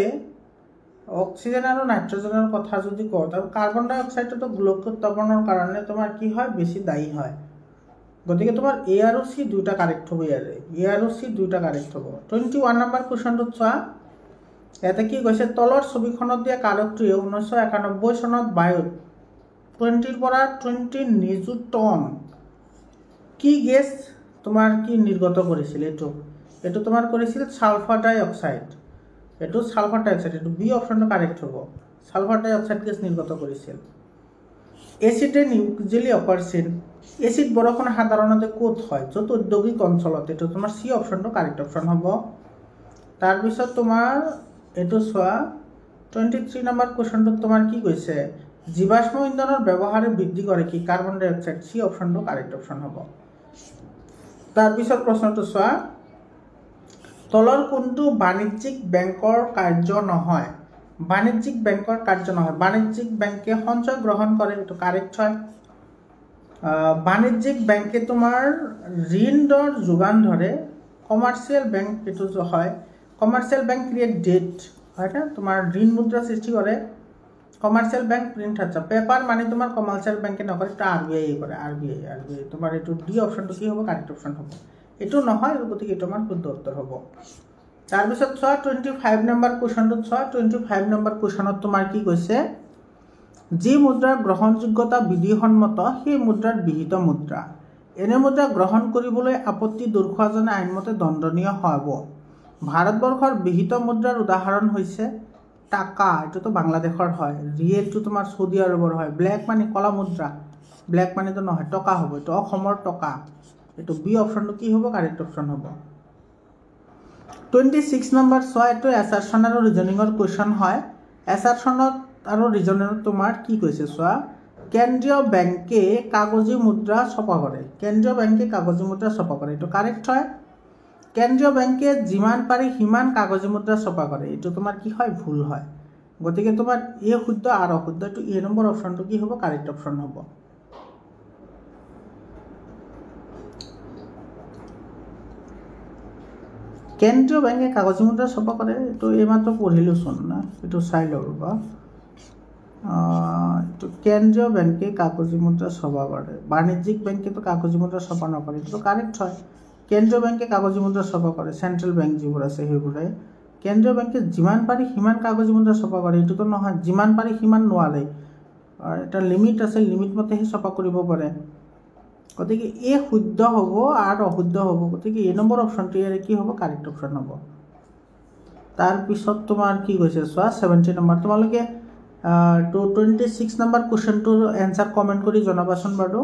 অক্সিজেন আৰু নাইট্ৰজেনৰ কথা যদি কওঁ, তাৰ কাৰ্বন ডাই অক্সাইডটো গোলকীয় উত্তাপনৰ কাৰণে তোমাৰ কি হয়, বেছি দায়ী হয়। গতিকে তোমাৰ এ আৰু চি দুইটা কাৰেক্ট হ'ব। এ আৰু চি দুইটা কাৰেক্ট হ'ব। 21 নম্বৰ কুৱেশ্যনটোত চোৱা, ইয়াতে কি কৈছে, তলৰ ছবিখনত দিয়া কাৰকটোৱে 1991 চনত বায়ুত 20ৰ পৰা 20 নিযুত টন কি গেছ তোমাৰ কি নিৰ্গত কৰিছিল? এইটো তোমাৰ কৰিছিল ছালফাৰ ডাই অক্সাইড। এইটো ছালফাৰ ডাই অক্সাইড, এইটো বি অপশ্যনটো কাৰেক্ট হ'ব। ছালফাৰ ডাই অক্সাইড গেছ নিৰ্গত কৰিছিল। এচিডে নিউক্লিয়েলি অপাৰচিন, এচিড বৰষুণ সাধাৰণতে ক'ত হয়? য'ত ঔদ্যোগিক অঞ্চলত। এইটো তোমাৰ চি অপশ্যনটো কাৰেক্ট অপশ্যন হ'ব। তাৰপিছত তোমাৰ এইটো চোৱা 23 নম্বৰ কুৱেশ্যনটোত তোমাৰ কি কৈছে, জীৱাশ্ম ইন্ধনৰ ব্যৱহাৰে বৃদ্ধি কৰে কি? কাৰ্বন ডাই অক্সাইড। চি অপশ্যনটো কাৰেক্ট অপশ্যন হ'ব। তাৰপিছত প্ৰশ্নটো চোৱা, তলৰ কোনটো বাণিজ্যিক বেংকৰ কাৰ্য নহয়? বাণিজ্যিক বেংকে সঞ্চয় গ্ৰহণ কৰে, এইটো কাৰেক্ট হয়। বাণিজ্যিক বেংকে তোমাৰ ঋণ দৰ যোগান ধৰে। কমাৰ্চিয়েল বেংক এইটো হয়। কমাৰ্চিয়েল বেংক ক্ৰিয়েট ডেট, হয়নে? তোমাৰ ঋণ মুদ্ৰা সৃষ্টি কৰে। কমাৰ্চিয়েল বেংক প্ৰিণ্ট আছে। পেপাৰ মানি তোমাৰ কমাৰ্চিয়েল বেংকে নকৰে, এটা RBI কৰে। RBI তোমাৰ এইটো ডি অপশ্যনটো কি হ'ব, কাৰেক্ট অপশ্যন হ'ব। এইটো নহয়, গতিকে এইটো আমাৰ শুদ্ধ উত্তৰ হ'ব। তাৰপিছত চোৱা 25 নম্বৰ কুৱেশ্যনটোত চোৱা, 25 নম্বৰ কুৱেশ্যনত তোমাৰ কি কৈছে, যি মুদ্ৰাৰ গ্ৰহণযোগ্যতা বিধিসন্মত সেই মুদ্ৰাৰ বিহিত মুদ্ৰা। এনে মুদ্ৰা গ্ৰহণ কৰিবলৈ আপত্তি দৰ্শোৱাজনে আইনমতে দণ্ডনীয় হ'ব। ভাৰতবৰ্ষৰ বিহিত মুদ্ৰাৰ উদাহৰণ হৈছে টাকা, এইটোতো বাংলাদেশৰ হয়। ৰিয়েলটো তোমাৰ চৌদি আৰবৰ হয়। ব্লেক মানি, কলা মুদ্ৰা, ব্লেক মানিটো নহয়, টকা হ'ব। এইটো অসমৰ টকা। এইটো বি অপশ্যনটো কি হ'ব, কাৰেক্ট অপশ্যন হ'ব। 26 নম্বৰ চোৱা, এইটো এছাৰশ্যন আৰু ৰিজনিঙৰ কুৱেশ্যন হয়। এছাৰশ্যনত আৰু ৰিজনিঙত তোমাৰ কি কৈছে চোৱা, কেন্দ্ৰীয় বেংকে কাগজী মুদ্ৰা ছপা কৰে। এইটো কাৰেক্ট হয়। কেন্দ্ৰীয় বেংকে যিমান পাৰি সিমান কাগজী মুদ্ৰা ছপা কৰে, এইটো তোমাৰ কি হয়, ভুল হয়। গতিকে তোমাৰ এ শুদ্ধ আৰু অশুদ্ধ, এইটো এ নম্বৰ অপশ্যনটো কি হ'ব, কাৰেক্ট অপশ্যন হ'ব। কেন্দ্ৰীয় বেংকে কাগজী মুদ্ৰা ছপা কৰে, এইটো এইমাত্ৰ পঢ়িলোঁচোন না, এইটো চাই লওঁ ৰ'বা। এইটো কেন্দ্ৰীয় বেংকে কাগজী মুদ্ৰা ছপা কৰে, বাণিজ্যিক বেংকেতো কাগজী মুদ্ৰা ছপা নকৰে, এইটো কাৰেক্ট হয়। কেন্দ্ৰীয় বেংকে কাগজী মুদ্ৰা ছপা কৰে, চেণ্ট্ৰেল বেংক যিবোৰ আছে সেইবোৰে। কেন্দ্ৰীয় বেংকে যিমান পাৰি সিমান কাগজী মুদ্ৰা ছপা কৰে, এইটোতো নহয় যিমান পাৰি সিমান নোৱাৰে, এটা লিমিট আছে, লিমিট মতেহে ছপা কৰিব পাৰে। গতিকে এই শুদ্ধ হ'ব আৰু অশুদ্ধ হ'ব, গতিকে এই নম্বৰ অপশ্যনটো ইয়াৰে কি হ'ব, কাৰেক্ট অপশ্যন হ'ব। তাৰপিছত তোমাৰ কি কৈছে চোৱা 70 নম্বৰ, তোমালোকে 26 নম্বৰ কুৱেশ্যনটোৰ এনচাৰ কমেণ্ট কৰি জনাবাচোন বাৰু।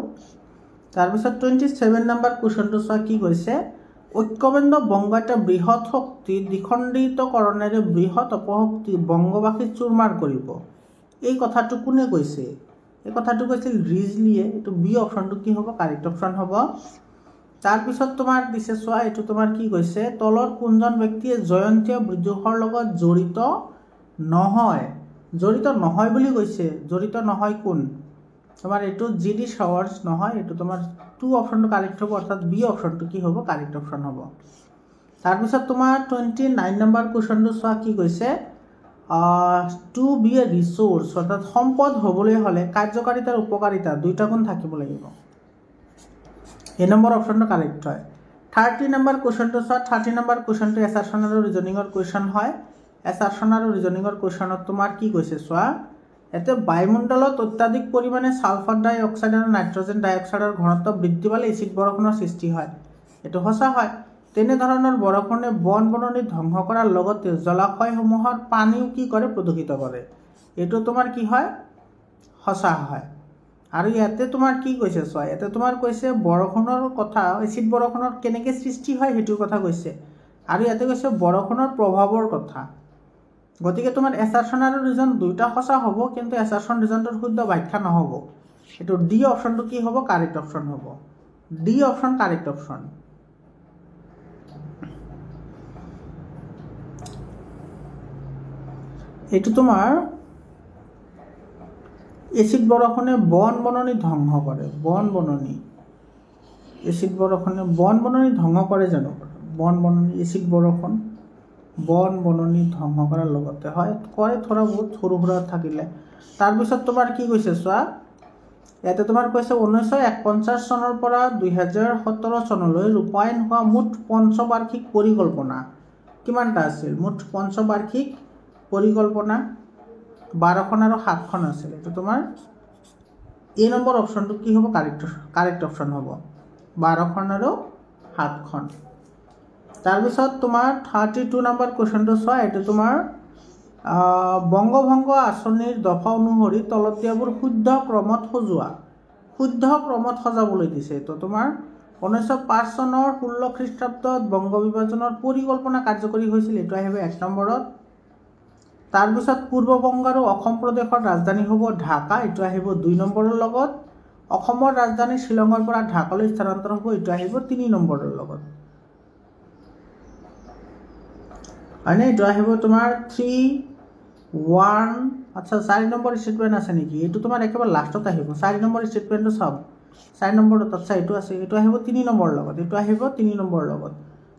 তাৰপিছত 27 নম্বৰ কুৱেশ্যনটো চোৱা কি কৈছে, ঐক্যবদ্ধ বংগ এটা বৃহৎ শক্তি দ্বিখণ্ডিতকৰণেৰে বৃহৎ অপশক্তি বংগবাসী চুৰমাৰ কৰিব, এই কথাটো কোনে কৈছে? এই কথাটো কৈছিল ৰিজলিয়ে, এইটো বি অপশ্যনটো কি হ'ব, কাৰেক্ট অপশ্যন হ'ব। তাৰপিছত তোমাৰ দিছে চোৱা, এইটো তোমাৰ কি কৈছে, তলৰ কোনজন ব্যক্তিয়ে জয়ন্তীয় বিদ্ৰোহৰ লগত জড়িত নহয়, জড়িত নহয় বুলি কৈছে, জড়িত নহয় কোন? তোমাৰ এইটো জি ডি শ্বাৱাৰ্ছ নহয়, এইটো তোমাৰ 2 অপশ্যনটো কাৰেক্ট হ'ব, অৰ্থাৎ বি অপশ্যনটো কি হ'ব, কাৰেক্ট অপশ্যন হ'ব। তাৰপিছত তোমাৰ 29 নম্বৰ কুৱেশ্যনটো চোৱা কি কৈছে, টু বি এ ৰিচোৰ্চ, অৰ্থাৎ সম্পদ হ'বলৈ হ'লে কাৰ্যকাৰিতাৰ উপকাৰিতা দুইটা গুণ থাকিব লাগিব, এই নম্বৰ অপশ্যনটো কাৰেক্ট হয়। 30 নম্বৰ কুৱেশ্যনটো চোৱা, 30 নম্বৰ কুৱেশ্যনটো এছাৰশ্যন আৰু ৰিজনিঙৰ কুৱেশ্যন হয়। এছাৰশ্যন আৰু ৰিজনিঙৰ কুৱেশ্যনত তোমাৰ কি কৈছে চোৱা, ইয়াতে বায়ুমণ্ডলত অত্যাধিক পৰিমাণে ছালফাৰ ডাই অক্সাইড আৰু নাইট্ৰজেন ডাই অক্সাইডৰ ঘনত্ব বৃদ্ধি পালে এচিড বৰষুণৰ সৃষ্টি হয়, এইটো সঁচা হয়। তেনেধৰণৰ বৰষুণে বন বননি ধ্বংস কৰাৰ লগতে জলাশয়সমূহৰ পানীও কি কৰে, প্ৰদূষিত কৰে, এইটো তোমাৰ কি হয়, সঁচা হয়। আৰু ইয়াতে তোমাৰ কি কৈছে চোৱা, ইয়াতে তোমাৰ কৈছে বৰষুণৰ কথা, এচিড বৰষুণৰ কেনেকৈ সৃষ্টি হয় সেইটোৰ কথা কৈছে, আৰু ইয়াতে কৈছে বৰষুণৰ প্ৰভাৱৰ কথা। গতিকে তোমাৰ এছাৰশ্যন আৰু ৰিজন দুইটা সঁচা হ'ব, কিন্তু এছাৰশ্যন ৰিজনটোৰ শুদ্ধ ব্যাখ্যা নহ'ব, এইটো ডি অপশ্যনটো কি হ'ব, কাৰেক্ট অপশ্যন হ'ব। D option correct option. এইটো তোমাৰ এচিড বৰষুণে বন বননি ধ্বংস কৰে, বন বননি, এচিড বৰষুণে বন বননি ধ্বংস কৰে জানো? বন বননি, এচিড বৰষুণ বন বননি ধ্বংস কৰাৰ লগতে হয়, কৰে থোৰা বহুত সৰু সুৰা থাকিলে। তাৰপিছত তোমাৰ কি কৈছে চোৱা, ইয়াতে তোমাৰ কৈছে 1949 চনৰ পৰা 2017 চনলৈ ৰূপায়ণ হোৱা মুঠ পঞ্চবাৰ্ষিক পৰিকল্পনা কিমানটা আছিল? মুঠ পঞ্চবাৰ্ষিক পৰিকল্পনা 12খন আৰু 7খন আছিল, এইটো তোমাৰ এই নম্বৰ অপশ্যনটো কি হ'ব, কাৰেক্ট অপশ্যন হ'ব, 12খন আৰু 7খন। তাৰপিছত তোমাৰ 32 নম্বৰ কুৱেশ্যনটো চোৱা, এইটো তোমাৰ বংগভংগ আঁচনিৰ দফা অনুসৰি তলত দিয়াবোৰ শুদ্ধ ক্ৰমত সজোৱা, শুদ্ধ ক্ৰমত সজাবলৈ দিছে, এইটো তোমাৰ 1905 চনৰ 16 খ্ৰীষ্টাব্দত বংগ বিভাজনৰ পৰিকল্পনা কাৰ্যকৰী হৈছিল, এইটো আহিব 1 নম্বৰত। তাৰপিছত পূৰ্ববংগ আৰু অসম প্ৰদেশৰ ৰাজধানী হ'ব ঢাকা, এইটো আহিব 2 নম্বৰৰ লগত। অসমৰ ৰাজধানী শ্বিলঙৰ পৰা ঢাকালৈ স্থানান্তৰ হ'ব, এইটো আহিব 3 নম্বৰৰ লগত, হয়নে? এইটো আহিব তোমাৰ 3, 1, আচ্ছা 4 নম্বৰ ষ্টেটমেণ্ট আছে নেকি? এইটো তোমাৰ একেবাৰে লাষ্টত আহিব, 4 নম্বৰ ষ্টেটমেণ্টটো চাওক, 4 নম্বৰত, আচ্ছা এইটো আছে, এইটো আহিব 3 নম্বৰৰ লগত, এইটো আহিব 3 নম্বৰৰ লগত।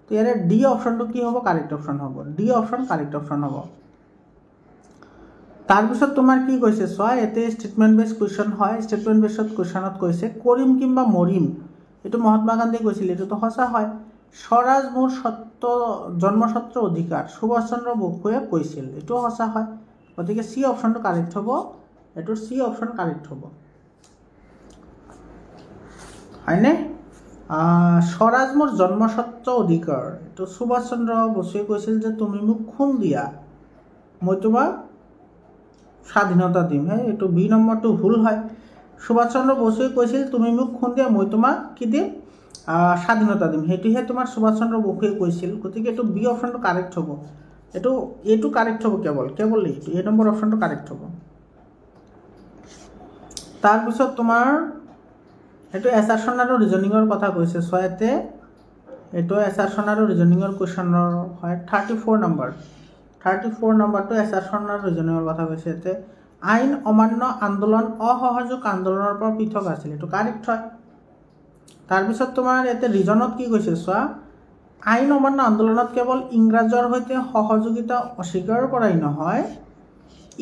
তো ইয়াৰে ডি অপশ্যনটো কি হ'ব, কাৰেক্ট অপশ্যন হ'ব, ডি অপশ্যন কাৰেক্ট অপশ্যন হ'ব। তাৰপিছত তোমাৰ কি কৈছে চোৱা, ইয়াতে ষ্টেটমেণ্ট বেছ কুৱেশ্যন হয়, ষ্টেটমেণ্ট বেছত কুৱেশ্যনত কৈছে কৰিম কিংবা মৰিম, এইটো মহাত্মা গান্ধীয়ে কৈছিল, এইটোতো সঁচা হয়। স্বৰাজ মোৰ জন্মস্বত্ব অধিকাৰ, সুভাষ চন্দ্ৰ বসুৱে কৈছিল, এইটোও সঁচা হয়। গতিকে চি অপশ্যনটো কাৰেক্ট হ'ব, এইটোৰ চি অপশ্যন কাৰেক্ট হ'ব, হয়নে? স্বৰাজ মোৰ জন্মস্বত্ব অধিকাৰ, এইটো সুভাষ চন্দ্ৰ বসুৱে কৈছিল যে তুমি মোক খুন দিয়া, মই তোমাক স্বাধীনতা দিম, এইটো বি নম্বৰটো ভুল হয়। সুভাষ চন্দ্ৰ বসুৱে কৈছিল তুমি মোক খুন দিয়া, মই তোমাক কি দিম, স্বাধীনতা দিম, সেইটোহে তোমাৰ সুভাষ চন্দ্ৰ বসুৱে কৈছিল। গতিকে এইটো বি অপশ্যনটো কাৰেক্ট হ'ব, এইটো কাৰেক্ট হ'ব, কেৱল এইটো এই নম্বৰ অপশ্যনটো কাৰেক্ট হ'ব। তাৰপিছত তোমাৰ এইটো এছাৰশ্যন আৰু ৰিজনিঙৰ কথা কৈছে চোৱা, ইয়াতে এইটো এছাৰশ্যন আৰু ৰিজনিঙৰ কুৱেশ্যনৰ হয়। 34 নম্বৰটো এছাৰশ্যন আৰু ৰিজনিঙৰ কথা কৈছে। ইয়াতে আইন অমান্য আন্দোলন অসহযোগ আন্দোলনৰ পৰা পৃথক আছিল, এইটো কাৰেক্ট হয়। তাৰপিছত তোমাৰ ইয়াতে ৰিজনত কি কৈছে চোৱা, আইন অমান্য আন্দোলনত কেৱল ইংৰাজৰ সৈতে সহযোগিতা অস্বীকাৰ কৰাই নহয়,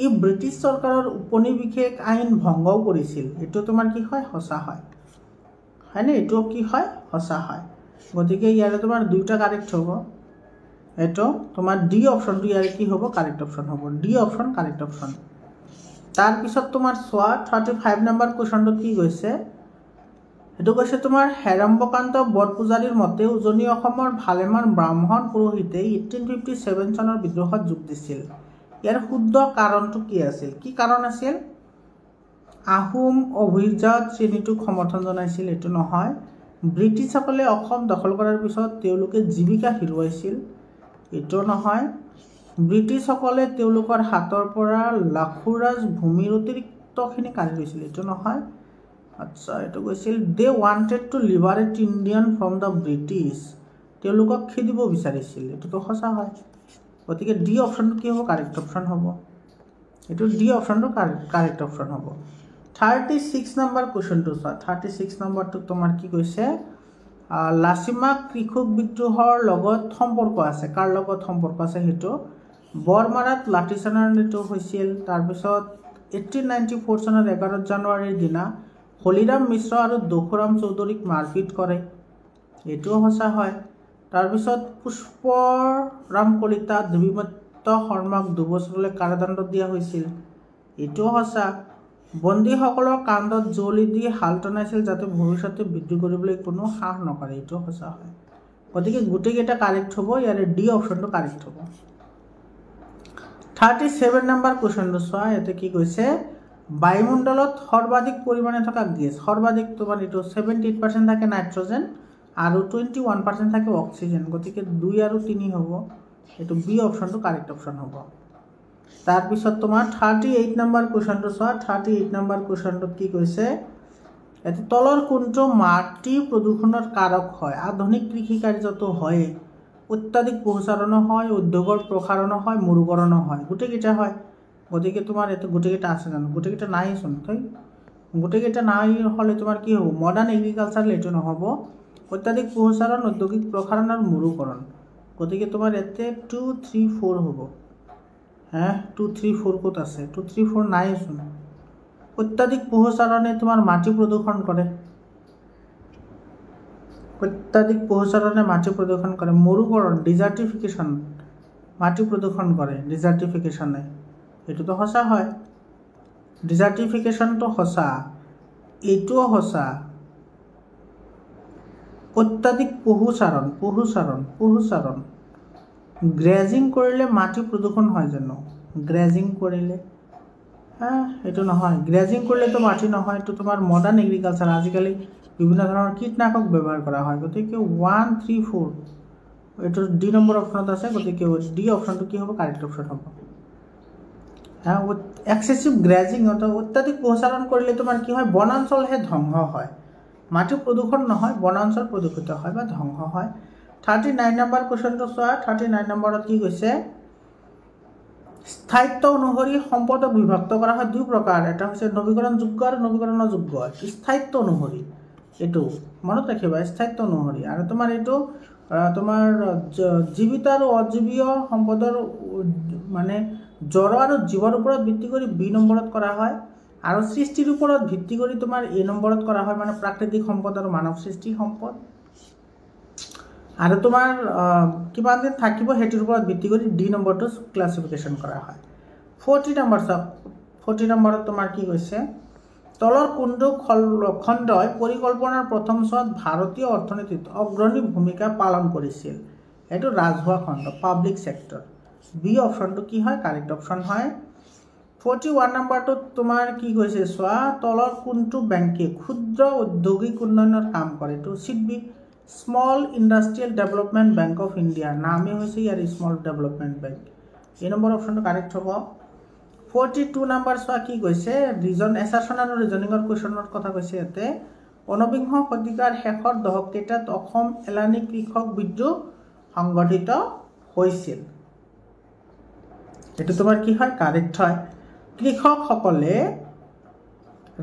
ই ব্ৰিটিছ চৰকাৰৰ উপনিবেশিক আইন ভংগও কৰিছিল। এইটো তোমাৰ কি হয়? সঁচা হয়। হয়নে? এইটোও কি হয়? সঁচা হয়। গতিকে ইয়াৰে তোমাৰ দুইটা কাৰেক্ট হ'ব। এইটো তোমাৰ ডি অপশ্যনটো ইয়াৰে কি হ'ব? কাৰেক্ট অপশ্যন হ'ব। D option correct option. তাৰপিছত তোমাৰ চোৱা 35 নম্বৰ কুৱেশ্যনটোত কি কৈছে? এইটো কৈছে তোমাৰ হেৰম্বকান্ত বৰপূজাৰীৰ মতে উজনি অসমৰ ভালেমান ব্ৰাহ্মণ পুৰোহিতে 1857 চনৰ বিদ্ৰোহত যোগ দিছিল। ইয়াৰ শুদ্ধ কাৰণটো কি আছিল? কি কাৰণ আছিল? আহোম অভিজাত শ্ৰেণীটোক সমৰ্থন জনাইছিল, এইটো নহয়। ব্ৰিটিছসকলে অসম দখল কৰাৰ পিছত তেওঁলোকে জীৱিকা হেৰুৱাইছিল, এইটো নহয়। ব্ৰিটিছসকলে তেওঁলোকৰ হাতৰ পৰা লাখুৰাজ ভূমিৰ অতিৰিক্তখিনি কাঢ়ি লৈছিল, এইটো নহয়। আচ্ছা, এইটো কৈছিল they wanted to liberate Indian from the British, তেওঁলোকক খেদিব বিচাৰিছিল, এইটোতো সঁচা হয়। গতিকে ডি অপশ্যনটো কি হ'ব? কাৰেক্ট অপশ্যন হ'ব। এইটো ডি অপশ্যনটো কাৰেক্ট অপশ্যন হ'ব। 36 নম্বৰ কুৱেশ্যনটো চোৱা। 36 নম্বৰটোত তোমাৰ কি কৈছে? লাচিমা কৃষক বিদ্ৰোহৰ লগত সম্পৰ্ক আছে। কাৰ লগত সম্পৰ্ক আছে সেইটো? বৰমাৰাত লাঠিচালনাটো হৈছিল। তাৰপিছত 1894 চনৰ 11 জানুৱাৰীৰ দিনা হলিৰাম মিশ্ৰ আৰু দখুৰাম চৌধুৰীক মাৰপিট কৰে, এইটোও সঁচা হয়। তাৰপিছত পুষ্পৰাম কলিতা দেৱীমত্ত শৰ্মাক 2 বছৰলৈ কাৰাদণ্ড দিয়া হৈছিল, এইটোও সঁচা। বন্দীসকলৰ কান্ধত জুৱলি দি হাল টনাইছিল যাতে ভৱিষ্যতে বিদ্ৰোহ কৰিবলৈ কোনো সাহ নকৰে, এইটোও সঁচা হয়। গতিকে গোটেইকেইটা কাৰেক্ট হ'ব। ইয়াৰে ডি অপশ্যনটো কাৰেক্ট হ'ব। 37 নম্বৰ কুৱেশ্যনটো চোৱা। ইয়াতে কি কৈছে? বায়ুমণ্ডলত সৰ্বাধিক পৰিমাণে থকা গেছ, সৰ্বাধিক তোমাৰ এইটো 78% থাকে নাইট্ৰজেন আৰু 21% থাকে অক্সিজেন। গতিকে 2 আৰু 3 হ'ব। এইটো বি অপশ্যনটো কাৰেক্ট অপশ্যন হ'ব। তাৰপিছত তোমাৰ 38 নম্বৰ কুৱেশ্যনটো চোৱা। 38 নম্বৰ কুৱেশ্যনটোত কি কৈছে? ইয়াতে তলৰ কোনটো মাটি প্ৰদূষণৰ কাৰক হয়? আধুনিক কৃষি কাৰ্যটো হয়, অত্যাধিক পশুচাৰণো হয়, উদ্যোগৰ প্ৰসাৰণো হয়, মৰুকৰণো হয়, গোটেইকেইটা হয়। গতিকে তোমাৰ এইটো গোটেইকেইটা আছে জানো? গোটেইকেইটা নাইচোন। গোটেইকেইটা নাই হ'লে তোমাৰ কি হ'ব? মডাৰ্ণ এগ্ৰিকালচাৰ, এইটো নহ'ব। অত্যাধিক পশুচাৰণ, ঔদ্যোগিক প্ৰসাৰণ আৰু মৰুকৰণ। গতিকে তোমাৰ ইয়াতে 2, 3, 4 হ'ব। 2, 3, 4 ক'ত আছে? 2, 3, 4 নাইচোন। অত্যাধিক পশুচাৰণে তোমাৰ মাটি প্ৰদূষণ কৰে, অত্যাধিক পশুচাৰণে মাটি প্ৰদূষণ কৰে। মৰুকৰণ, ডিজাৰ্টিফিকেশ্যন, মাটি প্ৰদূষণ কৰে ডিজাৰ্টিফিকেশ্যনে, এইটোতো সঁচা হয়। ডিজাৰ্টিফিকেশ্যনটো সঁচা, এইটোও সঁচা। অত্যাধিক পশুচাৰণ গ্ৰেজিং কৰিলে মাটি প্ৰদূষণ হয় জানো? গ্ৰেজিং কৰিলে এইটো নহয়। গ্ৰেজিং কৰিলেতো মাটি নহয়, এইটো তোমাৰ মডাৰ্ণ এগ্ৰিকালচাৰ। আজিকালি বিভিন্ন ধৰণৰ কীটনাশক ব্যৱহাৰ কৰা হয়। গতিকে 1, 3, 4 এইটো ডি নম্বৰ অপশ্যনত আছে। গতিকে ডি অপশ্যনটো কি হ'ব? কাৰেক্ট অপশ্যন হ'ব। এক্সেচিভ গ্ৰেজিং, অত্যাধিক পশুচাৰণ কৰিলে তোমাৰ কি হয়? বনাঞ্চলহে ধ্বংস হয়, মাটি প্ৰদূষণ নহয়, বনাঞ্চল প্ৰদূষিত হয় বা ধ্বংস হয়। 39 নম্বৰ কুৱেশ্যনটো চোৱা। 39 নম্বৰত কি কৈছে? স্থায়িত্ব অনুসৰি সম্পদক বিভক্ত কৰা হয় 2 প্ৰকাৰ। এটা হৈছে নৱীকৰণযোগ্য আৰু নৱীকৰণযোগ্য। স্থায়িত্ব অনুসৰি, এইটো মনত ৰাখিবা, স্থায়িত্ব অনুসৰি। আৰু তোমাৰ এইটো তোমাৰ জীৱিত আৰু অজীৱীয় সম্পদৰ মানে জড় আৰু জীৱৰ ওপৰত ভিত্তি কৰি বি নম্বৰত কৰা হয়। আৰু সৃষ্টিৰ ওপৰত ভিত্তি কৰি তোমাৰ এ নম্বৰত কৰা হয়, মানে প্ৰাকৃতিক সম্পদ আৰু মানৱ সৃষ্টি সম্পদ। আৰু তোমাৰ কিমান দিন থাকিব সেইটোৰ ওপৰত ভিত্তি কৰি ডি নম্বৰটো ক্লাছিফিকেশ্যন কৰা হয়। 40 নম্বৰ চাওক। 40 নম্বৰত তোমাৰ কি কৈছে? তলৰ কোনটো খণ্ডই পৰিকল্পনাৰ প্ৰথম চোৱাত ভাৰতীয় অৰ্থনীতিত অগ্ৰণী ভূমিকা পালন কৰিছিল? এইটো ৰাজহুৱা খণ্ড, পাব্লিক ছেক্টৰ। বি অপশ্যনটো কি হয়? কাৰেক্ট অপশ্যন হয়। 41 নম্বৰটোত তোমাৰ কি কৈছে চোৱা। তলৰ কোনটো বেংকে ক্ষুদ্ৰ ঔদ্যোগিক উন্নয়নৰ কাম কৰে? এইটো SIDBI small industrial development bank of India, নামেই হৈছে ইয়াৰ স্মল ডেভেলপমেণ্ট বেংক। এই নম্বৰ অপশ্যনটো কাৰেক্ট হ'ব। 42 নম্বৰ চোৱা কি কৈছে? এছাৰশ্যন আৰু ৰিজনিঙৰ কুৱেশ্যনৰ কথা কৈছে ইয়াতে। ঊনবিংশ শতিকাৰ শেষৰ দশককেইটাত অসম এলানি কৃষক বিদ্ৰোহ সংগঠিত হৈছিল, এইটো তোমাৰ কি হয়? কাৰেক্ট হয়। কৃষকসকলে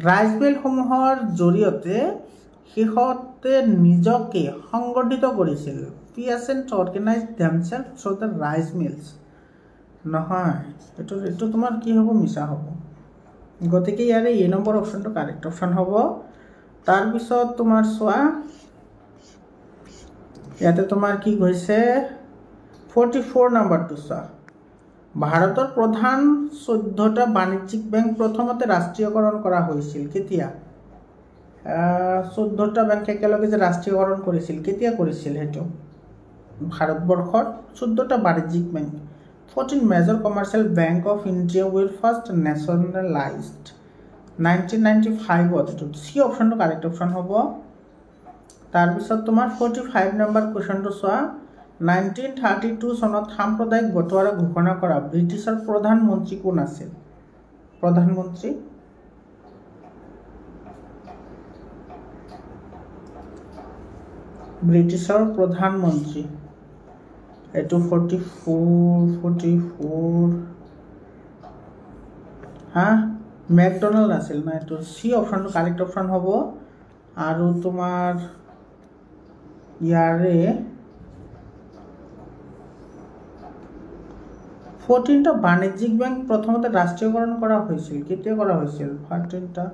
ৰাইজবেলসমূহৰ জৰিয়তে শেষতে নিজকে সংগঠিত কৰিছিল। peasants organized themselves through the rice mills. নহয় এইটো তোমাৰ কি হ'ব মিছা হ'ব গতিকে ইয়াৰে এ নম্বৰ অপশ্যনটো কাৰেক্ট অপশ্যন হ'ব তাৰপিছত তোমাৰ চোৱা ইয়াতে তোমাৰ কি কৈছে 44 নম্বৰটো চোৱা ভাৰতৰ প্ৰধান 14টা বাণিজ্যিক বেংক প্ৰথমতে ৰাষ্ট্ৰীয়কৰণ কৰা হৈছিল কেতিয়া 14টা বেংক একেলগে যে ৰাষ্ট্ৰীয়কৰণ কৰিছিল কেতিয়া কৰিছিল হেতু ভাৰতবৰ্ষৰ 14টা বাণিজ্যিক bank 14 major commercial bank of India were first nationalized 1995 ত সি অপশ্যনটো কাৰেক্ট অপশ্যন হ'ব তাৰপিছত তোমাৰ 45 নম্বৰ কোৱেশ্চনটো চোৱা 1932 চনত সাম্প্ৰদায়িক বটোৱাৰা ঘোষণা কৰা ব্ৰিটিছৰ প্ৰধানমন্ত্ৰী কোন আছিল প্ৰধানমন্ত্ৰী ব্ৰিটিছৰ প্ৰধানমন্ত্ৰী এটো 44 হা ম্যাকডোনাল্ড আছিল না এটো সি অপশ্যনটো কাৰেক্ট অপশ্যন হ'ব আৰু তোমাৰ ইয়াৰে 14টা বাণিজ্যিক বেংক প্ৰথমতে ৰাষ্ট্ৰীয়কৰণ কৰা হৈছিল কেতিয়া কৰা হৈছিল 14টা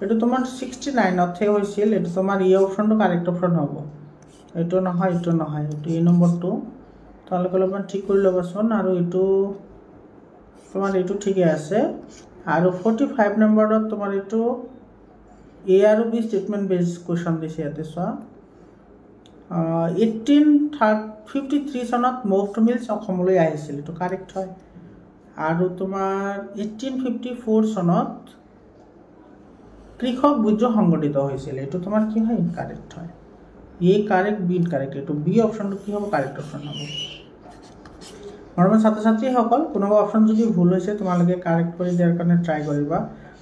এটো তোমাৰ 69 তে হৈছিল এটো তোমাৰ এই অপশ্যনটো কাৰেক্ট অপশ্যন হ'ব এটো নহয় এটো এই নম্বৰটো তাহলে অলপমান ঠিক কৰি ল'বাচোন আৰু এটো তোমাৰ এটো ঠিকই আছে আৰু 45 নম্বৰত তোমাৰ এটো এ আৰু বি স্টেটমেন্ট বেস কোৱেশ্চন দিছে ইয়াতে চোৱা 1853 চনত মফট মিলছ অসমলৈ আহিছিল এটো কাৰেক্ট হয় আৰু তোমাৰ 1854 চনত কৃষক বিদ্ৰোহ সংগঠিত হৈছিল এটো তোমাৰ কি হয় ইনকাৰেক্ট হয় ये কারেক্ট বি ইনকারেক্ট এটো বি অপশনটো কি হ'ব কারেক্ট অপশন হ'ব মৰমৰ ছাত্ৰ-ছাত্ৰী সকল কোনোবা অপশন যদি ভুল হৈছে তোমালোকে কাৰেক্ট কৰি দিয়াৰ কাৰণে ট্ৰাই কৰিবা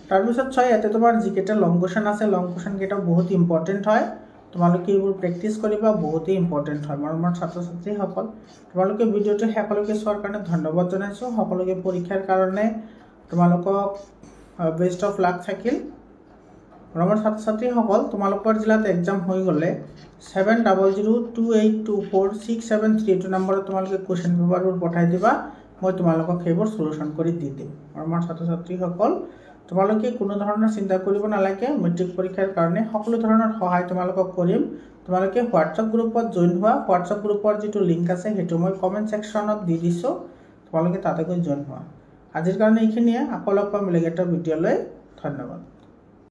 তাৰ পিছত চাই ইয়াতে তোমাৰ যিকেটা লং কোৱেশ্চন আছে লং কোৱেশ্চন কেটা বহুত ইম্পৰ্টেন্ট হয় তোমালোকে এইবোৰ প্ৰেক্টিস কৰিবা বহুত ইম্পৰ্টেন্ট হয় মৰমৰ ছাত্ৰ-ছাত্ৰী সকল তোমালোকে ভিডিওটো শেষলৈকে চোৱাৰ কাৰণে ধন্যবাদ জনাইছো সকলোকে পৰীক্ষাৰ কাৰণে তোমালোকক বেষ্ট অফ লাক থাকিল মৰমৰ ছাত্ৰ-ছাত্ৰী সকল তোমালোকৰ জিলাত এক্সাম হৈ গলে 7002824673 এটো নম্বৰত তোমালোকে কোৱেশ্চন পেপাৰবোৰ পঠাই দিবা মই তোমালোকক সেইবোৰ সলিউশন কৰি দি দিম মৰমৰ ছাত্ৰ-ছাত্ৰী সকল তোমালোকে কোনো ধৰণৰ চিন্তা কৰিব নালাগে মেট্ৰিক পৰীক্ষাৰ কাৰণে সকলো ধৰণৰ সহায় তোমালোকক কৰিম তোমালোকে WhatsApp গ্ৰুপত জয়েন হোৱা WhatsApp গ্ৰুপৰ যেটো লিংক আছে হেতু মই কমেন্ট সেকশনত দি দিছো তোমালোকে তাতে গৈ জয়েন হোৱা আজিৰ কাৰণে এইখিনিয়ে আকৌ লগ পাম বেলেগ এটা ভিডিঅ'লৈ ধন্যবাদ